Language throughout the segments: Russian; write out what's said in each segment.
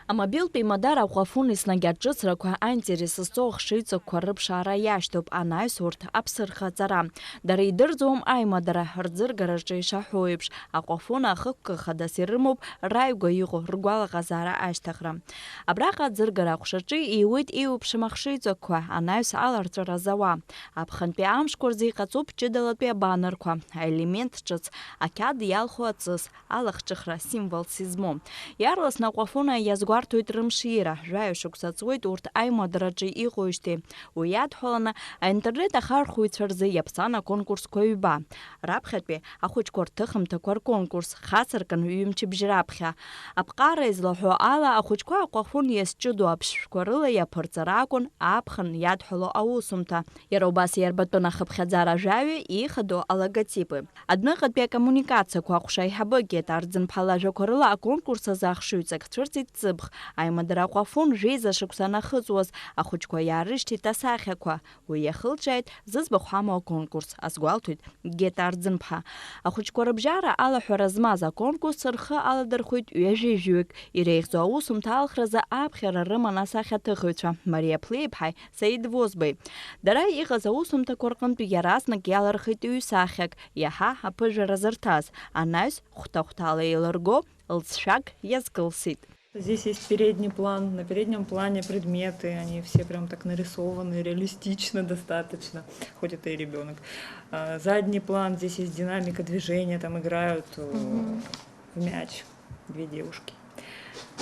Амобилтәи Мадара Ҟәафун еснагь аҿыцрақәа аинтерес зҵоу хшыҩҵакқәа рыԥшаара иашьҭоуп анаҩс урҭ аԥсырхаҵара. Дара идырӡуам аимадара рӡыргараҿы ишаҳәо еиԥш, Аҟәафун ахықәкы хадас ирымоуп раҩгәа иҟоу ргәалаҟазаара ашьҭахра. Абраҟа аӡыргара аҟәшаҿы ииуеит иеиуԥшым ахшыҩҵакқәа анаҩс аларҵәара зауа. Аԥхынтәи амшқәа рзы иҟаҵоуп ҷыдалатәи абанрқәа, аелемент ҿыц, ақьаад иалху аҵыс, алахҿыхра символс измоу. Иарласны Аҟәафуна иазгәарҭоит рымшира, жәаҩа-шықәса ҵуеит урҭ аимадраҿы иҟоуижьҭеи. Уи иадҳәаланы аинтернет ахархәыҩцәа рзы иаԥсан аконкурсқәа ҩба. Раԥхьатәи ахәыҷқәа рҭыхымҭақәа рконкурс хацыркын ҩымчыбжь раԥхьа. Аԥҟара излаҳәо ала ахәыҷқәа Аҟәафун иазҷыдоу аԥшшәқәа рыла иаԥырҵара акәын аԥхын иадҳәало аусумҭа. Иара убас иарбатәын ахыԥхьаӡара ажәаҩа ихадоу алоготипы. Адәныҟатәи акоммуникациақәа аҟәша аиҳабы Гета Арӡынԥа лажәақәа рыла аконкурс азы ахшыҩҵак цәырҵит ҵыбӷ. Аимадара Аҟәафун жәеиза шықәса анахыҵуаз ахәыҷқәа иаарышьҭит асахьақәа. Уи иахылҿиааит зыӡбахә ҳамоу аконкурс, азгәалҭоит Гета Арӡынԥа. Ахәыҷқәа рыбжьара алаҳәара змаз аконкурс рхы аладырхәит ҩажәижәҩык. Иреиӷьӡоу аусумҭа алхразы аԥхьара рыман асахьаҭыхыҩцәа Мариа Ԥлеиԥҳаи Саид Возбеи. Дара иҟаз аусумҭақәа рҟынтә иаразнак иалархеит ҩ-сахьак, иаҳа аԥыжәара зырҭаз, анаҩс хәҭа-хәҭала еилырго лҵшәак иазкылсит. Здесь есть передний план, на переднем плане предметы, они все прям так нарисованы, реалистично достаточно, хоть это и ребенок. Задний план, здесь есть динамика движения, там играют в мяч две девушки.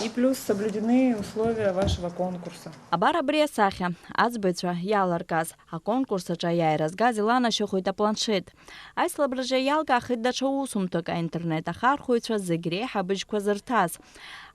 И плюс соблюдены условия вашего конкурса. Абар абри асахьа, аӡбаҩцәа иаларгаз, аконкурсаҿы аиааиразгаз иланашьахоит апланшет. Аицлабраҿы иалкаахеит даҽа усумҭак аинтернет ахархәыҩцәа зегь реиҳа абыџьқәа зырҭаз.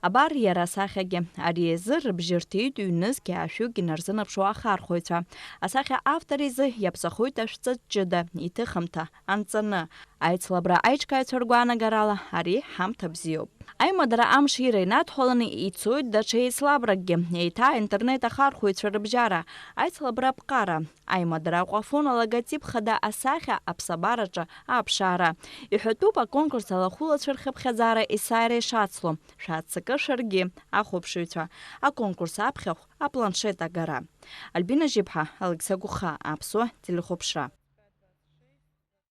Абар иара асахьагьы, ари азы рыбжьы рҭиит ҩнызқьи ашәыки нарзынаԥшуа ахархәыҩцәа. Асахьа автор изы иаԥсахоит ашәҵатә ҷыда, иҭыхымҭа, анҵаны. Аицлабра аиҿкааҩцәа ргәаанагарала ари ҳамҭа бзиоуп. Аимадара амшира инадҳәаланы ицоит даҽа еицлабракгьы, еиҭа аинтернет ахархәыҩцәа рыбжьара, аицлабра аԥҟара. Аимадара Аҟәафун алоготип хада асахьа аԥсабараҿы аԥшаара. Иҳәатәуп аконкурс алахәылацәа рхыԥхьаӡара есааира ишацло. Шәаццакы шәаргьы, ахәаԥшыҩцәа. Аконкурс аԥхьахә апланшет агара. Альбина Жьыԥҳа, Алықьса Гәыха, Аԥсуа телехәаԥшра.